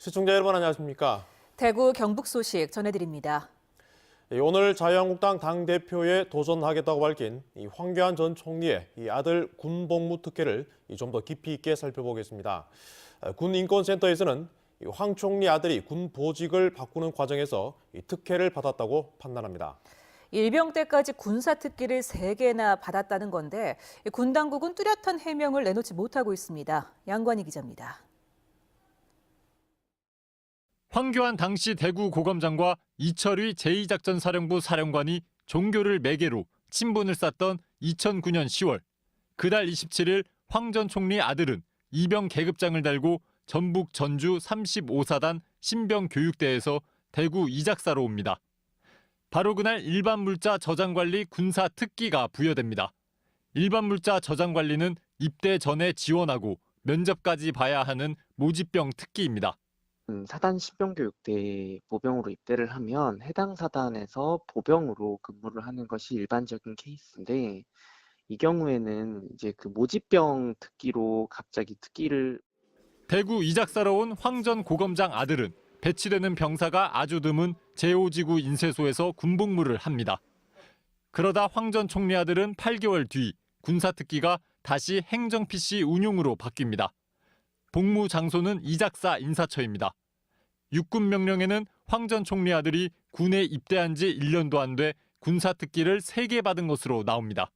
시청자 여러분 안녕하십니까? 대구 경북 소식 전해드립니다. 오늘 자유한국당 당대표에 도전하겠다고 밝힌 황교안 전 총리의 아들 군복무 특혜를 좀 더 깊이 있게 살펴보겠습니다. 군인권센터에서는 황 총리 아들이 군 보직을 바꾸는 과정에서 특혜를 받았다고 판단합니다. 일병 때까지 군사 특기를 3개나 받았다는 건데 군 당국은 뚜렷한 해명을 내놓지 못하고 있습니다. 양관희 기자입니다. 황교안 당시 대구 고검장과 이철휘 제2작전사령부 사령관이 종교를 매개로 친분을 쌓던 2009년 10월. 그달 27일 황 전 총리 아들은 이병 계급장을 달고 전북 전주 35사단 신병교육대에서 대구 이작사로 옵니다. 바로 그날 일반물자 저장관리 군사 특기가 부여됩니다. 일반물자 저장관리는 입대 전에 지원하고 면접까지 봐야 하는 모집병 특기입니다. 사단 신병교육대 보병으로 입대를 하면 해당 사단에서 보병으로 근무를 하는 것이 일반적인 케이스인데, 이 경우에는 이제 그 모집병 특기로 갑자기 특기를 대구 이작사로 온 황 전 고검장 아들은 배치되는 병사가 아주 드문 제5지구 인쇄소에서 군복무를 합니다. 그러다 황 전 총리 아들은 8개월 뒤 군사 특기가 다시 행정 PC 운용으로 바뀝니다. 복무 장소는 이작사 인사처입니다. 육군 명령에는 황 전 총리 아들이 군에 입대한 지 1년도 안 돼 군사 특기를 3개 받은 것으로 나옵니다.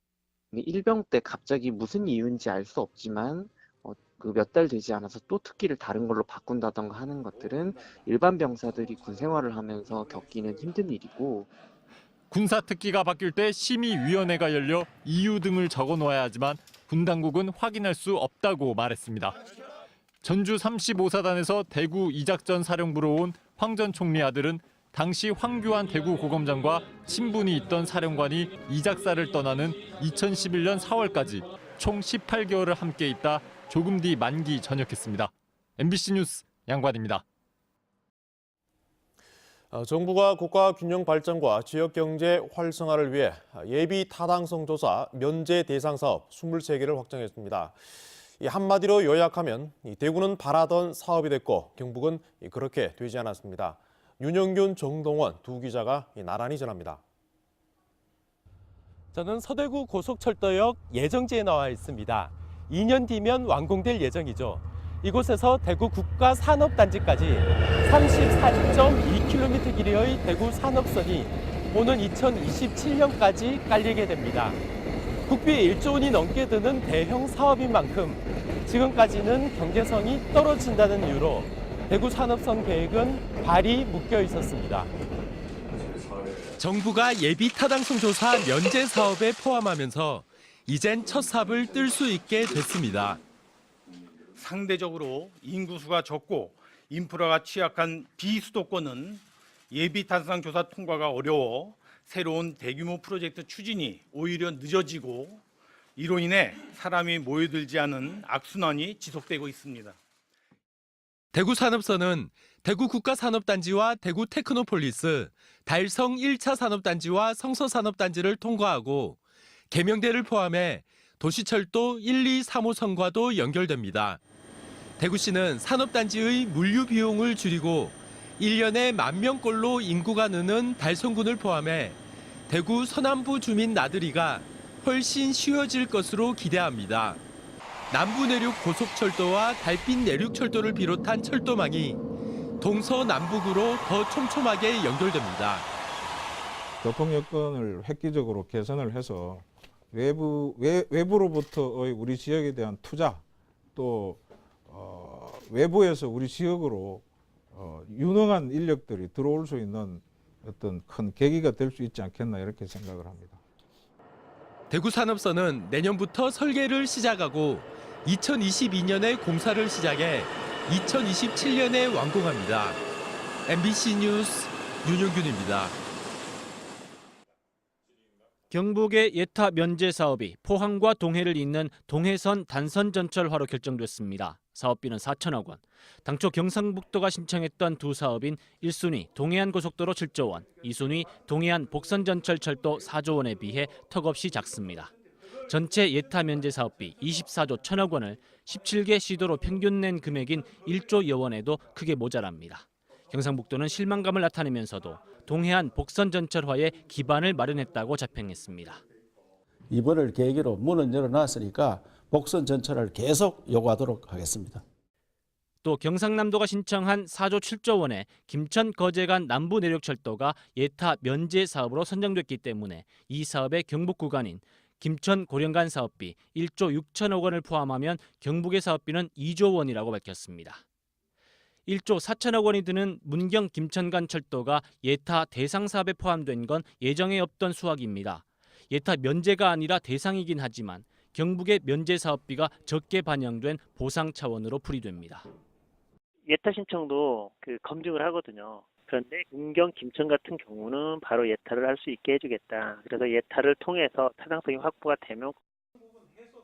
일병 때 갑자기 무슨 이유인지 알 수 없지만 그 몇 달 되지 않아서 또 특기를 다른 걸로 바꾼다던가 하는 것들은 일반 병사들이 군 생활을 하면서 겪기는 힘든 일이고, 군사 특기가 바뀔 때 심의위원회가 열려 이유 등을 적어 놓아야 하지만 군 당국은 확인할 수 없다고 말했습니다. 전주 35사단에서 대구 이작전 사령부로 온 황 전 총리 아들은 당시 황교안 대구 고검장과 친분이 있던 사령관이 이작사를 떠나는 2011년 4월까지 총 18개월을 함께 있다 조금 뒤 만기 전역했습니다. MBC 뉴스 양관입니다. 정부가 국가 균형 발전과 지역 경제 활성화를 위해 예비 타당성 조사 면제 대상 사업 23개를 확정했습니다. 한마디로 요약하면 대구는 바라던 사업이 됐고 경북은 그렇게 되지 않았습니다. 윤영균, 정동원 두 기자가 나란히 전합니다. 저는 서대구 고속철도역 예정지에 나와 있습니다. 2년 뒤면 완공될 예정이죠. 이곳에서 대구 국가산업단지까지 34.2km 길이의 대구 산업선이 오는 2027년까지 깔리게 됩니다. 국비 1조 원이 넘게 드는 대형 사업인 만큼 지금까지는 경제성이 떨어진다는 이유로 대구 산업선 계획은 발이 묶여 있었습니다. 정부가 예비 타당성 조사 면제 사업에 포함하면서 이젠 첫 삽을 뜰 수 있게 됐습니다. 상대적으로 인구수가 적고 인프라가 취약한 비수도권은 예비 타당성 조사 통과가 어려워 새로운 대규모 프로젝트 추진이 오히려 늦어지고 이로 인해 사람이 모여들지 않은 악순환이 지속되고 있습니다. 대구 산업선은 대구 국가산업단지와 대구 테크노폴리스, 달성 1차 산업단지와 성서산업단지를 통과하고 계명대를 포함해 도시철도 1, 2, 3호선과도 연결됩니다. 대구시는 산업단지의 물류 비용을 줄이고 1년에 10,000명꼴로 인구가 느는 달성군을 포함해 대구 서남부 주민 나들이가 훨씬 쉬워질 것으로 기대합니다. 남부 내륙 고속철도와 달빛 내륙철도를 비롯한 철도망이 동서남북으로 더 촘촘하게 연결됩니다. 교통 여건을 획기적으로 개선을 해서 외부로부터의 우리 지역에 대한 투자, 또 외부에서 우리 지역으로 유능한 인력들이 들어올 수 있는 어떤 큰 계기가 될 수 있지 않겠나 이렇게 생각을 합니다. 대구 산업선은 내년부터 설계를 시작하고 2022년에 공사를 시작해 2027년에 완공합니다. MBC 뉴스 윤용균입니다. 경북의 예타 면제 사업이 포항과 동해를 잇는 동해선 단선전철화로 결정됐습니다. 사업비는 4천억 원. 당초 경상북도가 신청했던 두 사업인 1순위 동해안고속도로 7조 원, 2순위 동해안 복선전철철도 4조 원에 비해 턱없이 작습니다. 전체 예타 면제 사업비 24조 1천억 원을 17개 시도로 평균 낸 금액인 1조여 원에도 크게 모자랍니다. 경상북도는 실망감을 나타내면서도 동해안 복선 전철화에 기반을 마련했다고 자평했습니다. 이번을 계기로 문은 열어놨으니까 복선 전철을 계속 요구하도록 하겠습니다. 또 경상남도가 신청한 4조 7조 원의 김천 거제간 남부 내륙철도가 예타 면제 사업으로 선정됐기 때문에 이 사업의 경북 구간인 김천 고령간 사업비 1조 6천억 원을 포함하면 경북의 사업비는 2조 원이라고 밝혔습니다. 1조 4천억 원이 드는 문경 김천간 철도가 예타 대상 사업에 포함된 건 예정에 없던 수확입니다. 예타 면제가 아니라 대상이긴 하지만 경북의 면제 사업비가 적게 반영된 보상 차원으로 풀이됩니다. 예타 신청도 검증을 하거든요. 그런데 문경, 김천 같은 경우는 바로 예타를 할 수 있게 해주겠다. 그래서 예타를 통해서 타당성이 확보가 되면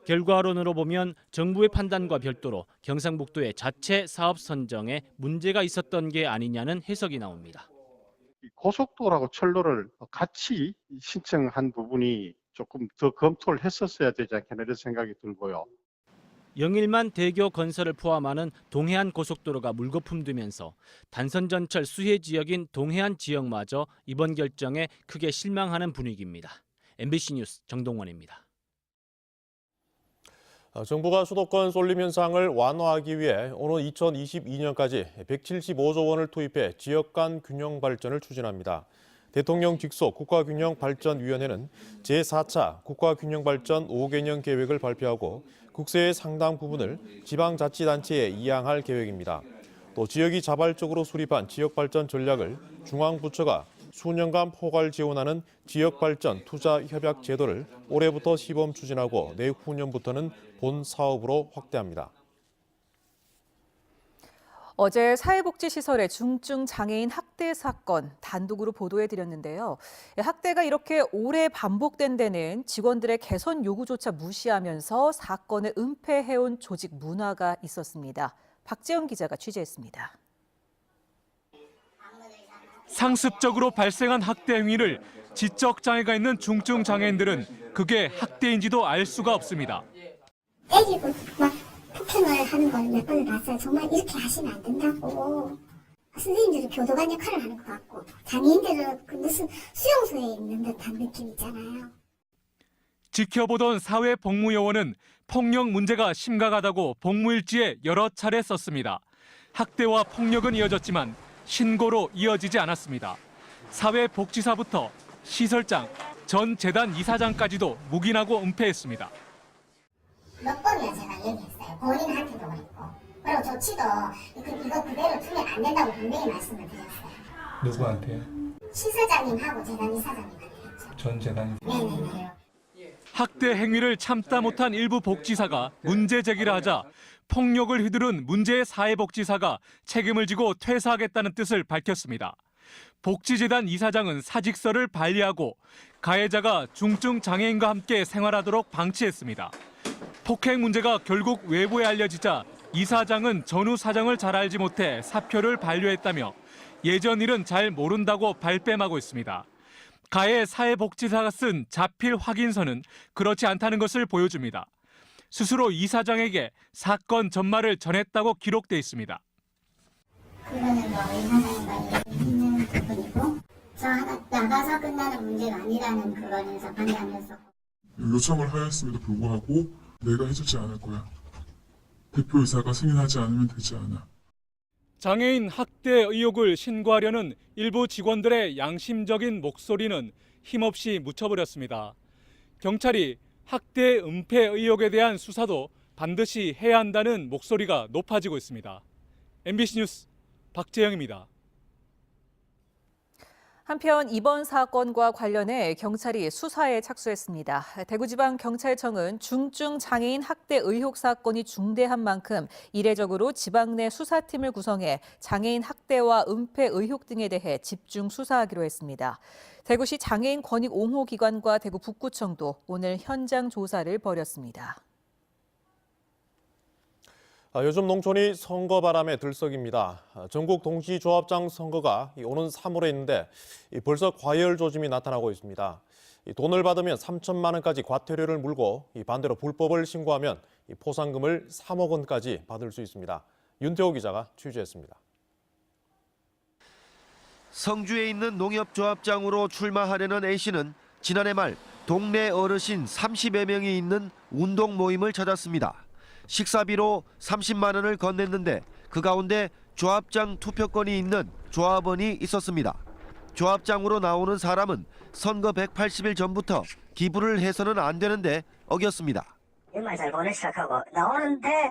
결과론으로 보면 정부의 판단과 별도로 경상북도의 자체 사업 선정에 문제가 있었던 게 아니냐는 해석이 나옵니다. 고속도로하고 철로를 같이 신청한 부분이 조금 더 검토를 했었어야 되지 않겠나 이런 생각이 들고요. 영일만 대교 건설을 포함하는 동해안 고속도로가 물거품되면서 단선전철 수혜 지역인 동해안 지역마저 이번 결정에 크게 실망하는 분위기입니다. MBC 뉴스 정동원입니다. 정부가 수도권 쏠림 현상을 완화하기 위해 오는 2022년까지 175조 원을 투입해 지역 간 균형 발전을 추진합니다. 대통령 직속 국가균형발전위원회는 제4차 국가균형발전 5개년 계획을 발표하고 국세의 상당 부분을 지방자치단체에 이양할 계획입니다. 또 지역이 자발적으로 수립한 지역발전 전략을 중앙부처가 수년간 포괄 지원하는 지역발전 투자협약 제도를 올해부터 시범 추진하고 내후년부터는 본 사업으로 확대합니다. 어제 사회복지시설의 중증 장애인 학대 사건 단독으로 보도해드렸는데요. 학대가 이렇게 오래 반복된 데는 직원들의 개선 요구조차 무시하면서 사건을 은폐해온 조직 문화가 있었습니다. 박재영 기자가 취재했습니다. 상습적으로 발생한 학대 행위를 지적 장애가 있는 중증 장애인들은 그게 학대인지도 알 수가 없습니다. 때리고 막 폭행을 하는 걸 몇 번을 봤어요. 정말 이렇게 하시면 안 된다고. 선생님들은 교도관 역할을 하는 것 같고 장애인들은 무슨 수용소에 있는 듯한 느낌 있잖아요. 지켜보던 사회복무요원은 폭력 문제가 심각하다고 복무일지에 여러 차례 썼습니다. 학대와 폭력은 이어졌지만 신고로 이어지지 않았습니다. 사회복지사부터 시설장, 전 재단 이사장까지도 묵인하고 은폐했습니다. 몇 번이나 제가 얘기했어요. 본인한테도 그랬고. 그리고 조치도 이거 그대로 두면 안 된다고 분명히 말씀을 드렸어요. 누구한테요? 시설장님하고 재단 이사장님한테 했죠. 전 재단. 네네네. 학대 행위를 참다 못한 일부 복지사가 문제 제기를 하자 폭력을 휘두른 문제의 사회복지사가 책임을 지고 퇴사하겠다는 뜻을 밝혔습니다. 복지재단 이사장은 사직서를 발의하고 가해자가 중증 장애인과 함께 생활하도록 방치했습니다. 폭행 문제가 결국 외부에 알려지자 이사장은 전후 사정을 잘 알지 못해 사표를 반려했다며 예전 일은 잘 모른다고 발뺌하고 있습니다. 가해 사회복지사가 쓴 자필 확인서는 그렇지 않다는 것을 보여줍니다. 스스로 이사장에게 사건 전말을 전했다고 기록돼 있습니다. 그거는 이사장과 있는 부분이고 저 하나 나가서 끝나는 문제가 아니라는 그거에서 반대하면서 요청을 하였음에도 불구하고 내가 해주지 않을 거야. 대표이사가 승인하지 않으면 되지 않아. 장애인 학대 의혹을 신고하려는 일부 직원들의 양심적인 목소리는 힘없이 묻혀버렸습니다. 경찰이 학대 은폐 의혹에 대한 수사도 반드시 해야 한다는 목소리가 높아지고 있습니다. MBC 뉴스 박재영입니다. 한편 이번 사건과 관련해 경찰이 수사에 착수했습니다. 대구지방경찰청은 중증 장애인 학대 의혹 사건이 중대한 만큼 이례적으로 지방 내 수사팀을 구성해 장애인 학대와 은폐 의혹 등에 대해 집중 수사하기로 했습니다. 대구시 장애인 권익 옹호 기관과 대구 북구청도 오늘 현장 조사를 벌였습니다. 요즘 농촌이 선거 바람에 들썩입니다. 전국 동시조합장 선거가 오는 3월에 있는데 벌써 과열 조짐이 나타나고 있습니다. 이 돈을 받으면 3천만 원까지 과태료를 물고 이 반대로 불법을 신고하면 이 포상금을 3억 원까지 받을 수 있습니다. 윤태호 기자가 취재했습니다. 성주에 있는 농협조합장으로 출마하려는 A씨는 지난해 말 동네 어르신 30여 명이 있는 운동 모임을 찾았습니다. 식사비로 30만 원을 건넸는데 그 가운데 조합장 투표권이 있는 조합원이 있었습니다. 조합장으로 나오는 사람은 선거 180일 전부터 기부를 해서는 안 되는데 어겼습니다. 연말 잘 보내기 시작하고 나오는데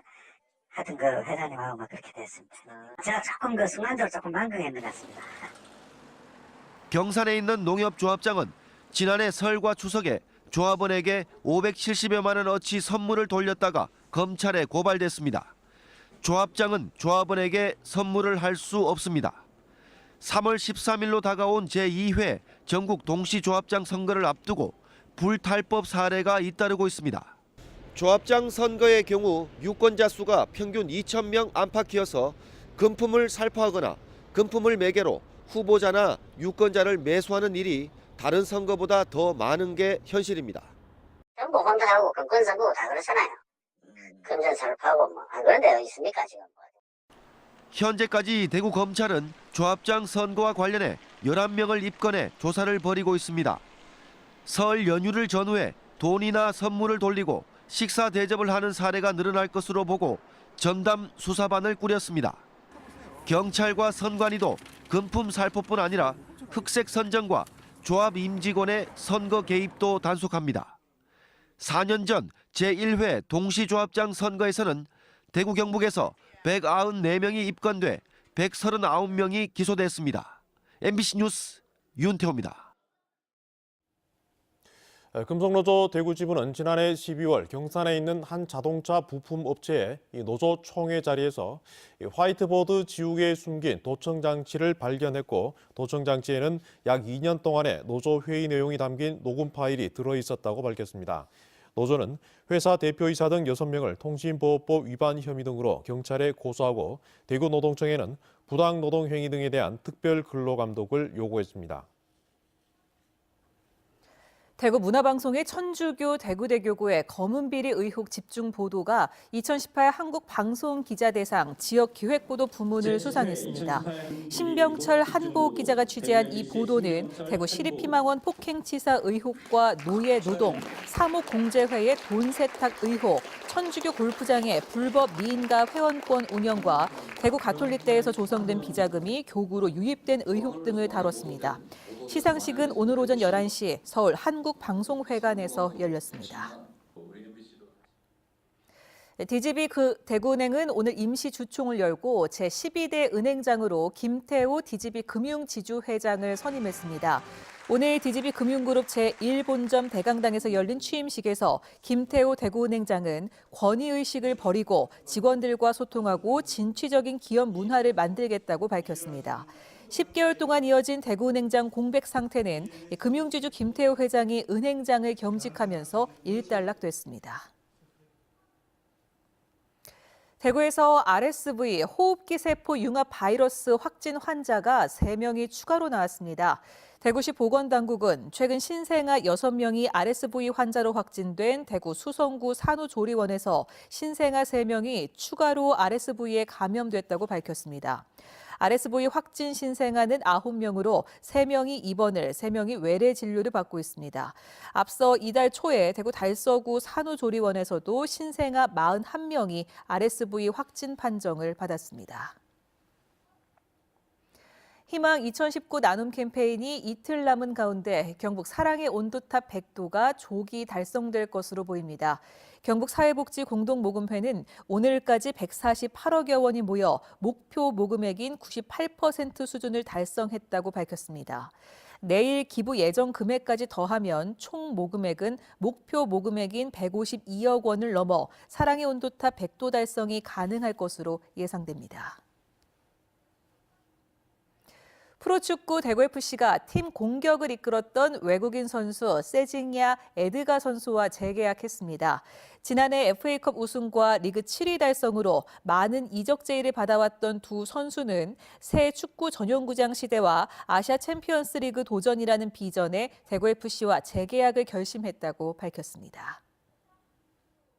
하여튼 그 회장님하고 막 그렇게 됐습니다. 제가 조금 그 순간적으로 조금 만긍했는 것 같습니다. 경산에 있는 농협조합장은 지난해 설과 추석에 조합원에게 570여만 원어치 선물을 돌렸다가 검찰에 고발됐습니다. 조합장은 조합원에게 선물을 할 수 없습니다. 3월 13일로 다가온 제2회 전국 동시조합장 선거를 앞두고 불탈법 사례가 잇따르고 있습니다. 조합장 선거의 경우 유권자 수가 평균 2,000명 안팎이어서 금품을 살포하거나 금품을 매개로 후보자나 유권자를 매수하는 일이 다른 선거보다 더 많은 게 현실입니다. 정부 혼자하고 금권선거 다 그렇잖아요. 금전 살포하고 뭐 그런 데가 있습니까 지금? 현재까지 대구 검찰은 조합장 선거와 관련해 11명을 입건해 조사를 벌이고 있습니다. 설 연휴를 전후해 돈이나 선물을 돌리고 식사 대접을 하는 사례가 늘어날 것으로 보고 전담 수사반을 꾸렸습니다. 경찰과 선관위도 금품 살포뿐 아니라 흑색 선정과 조합 임직원의 선거 개입도 단속합니다. 4년 전 제1회 동시조합장 선거에서는 대구 경북에서 194명이 입건돼 139명이 기소됐습니다. MBC 뉴스 윤태호입니다. 금속노조 대구지부는 지난해 12월 경산에 있는 한 자동차 부품 업체의 노조 총회 자리에서 화이트보드 지우개에 숨긴 도청 장치를 발견했고 도청 장치에는 약 2년 동안의 노조 회의 내용이 담긴 녹음 파일이 들어있었다고 밝혔습니다. 노조는 회사 대표이사 등 6명을 통신보호법 위반 혐의 등으로 경찰에 고소하고 대구노동청에는 부당노동행위 등에 대한 특별 근로감독을 요구했습니다. 대구 문화방송의 천주교 대구대교구의 검은비리 의혹 집중 보도가 2018 한국방송기자대상 지역기획보도 부문을 수상했습니다. 신병철 한보욱 기자가 취재한 이 보도는 대구 시립희망원 폭행치사 의혹과 노예노동, 사목공제회의 돈 세탁 의혹, 천주교 골프장의 불법 미인가 회원권 운영과 대구 가톨릭대에서 조성된 비자금이 교구로 유입된 의혹 등을 다뤘습니다. 시상식은 오늘 오전 11시 서울 한국방송회관에서 열렸습니다. DGB 대구은행은 오늘 임시 주총을 열고 제12대 은행장으로 김태호 DGB 금융지주회장을 선임했습니다. 오늘 DGB 금융그룹 제1본점 대강당에서 열린 취임식에서 김태호 대구은행장은 권위의식을 버리고 직원들과 소통하고 진취적인 기업 문화를 만들겠다고 밝혔습니다. 10개월 동안 이어진 대구은행장 공백 상태는 금융지주 김태호 회장이 은행장을 겸직하면서 일단락됐습니다. 대구에서 RSV 호흡기 세포 융합 바이러스 확진 환자가 3명이 추가로 나왔습니다. 대구시 보건당국은 최근 신생아 6명이 RSV 환자로 확진된 대구 수성구 산후조리원에서 신생아 3명이 추가로 RSV에 감염됐다고 밝혔습니다. RSV 확진 신생아는 9명으로 3명이 입원을, 3명이 외래 진료를 받고 있습니다. 앞서 이달 초에 대구 달서구 산후조리원에서도 신생아 41명이 RSV 확진 판정을 받았습니다. 희망 2019 나눔 캠페인이 이틀 남은 가운데 경북 사랑의 온도탑 100도가 조기 달성될 것으로 보입니다. 경북 사회복지공동모금회는 오늘까지 148억여 원이 모여 목표 모금액인 98% 수준을 달성했다고 밝혔습니다. 내일 기부 예정 금액까지 더하면 총 모금액은 목표 모금액인 152억 원을 넘어 사랑의 온도탑 100도 달성이 가능할 것으로 예상됩니다. 프로축구 대구FC가 팀 공격을 이끌었던 외국인 선수 세징야 에드가 선수와 재계약했습니다. 지난해 FA컵 우승과 리그 7위 달성으로 많은 이적 제의를 받아왔던 두 선수는 새 축구 전용구장 시대와 아시아 챔피언스 리그 도전이라는 비전에 대구FC와 재계약을 결심했다고 밝혔습니다.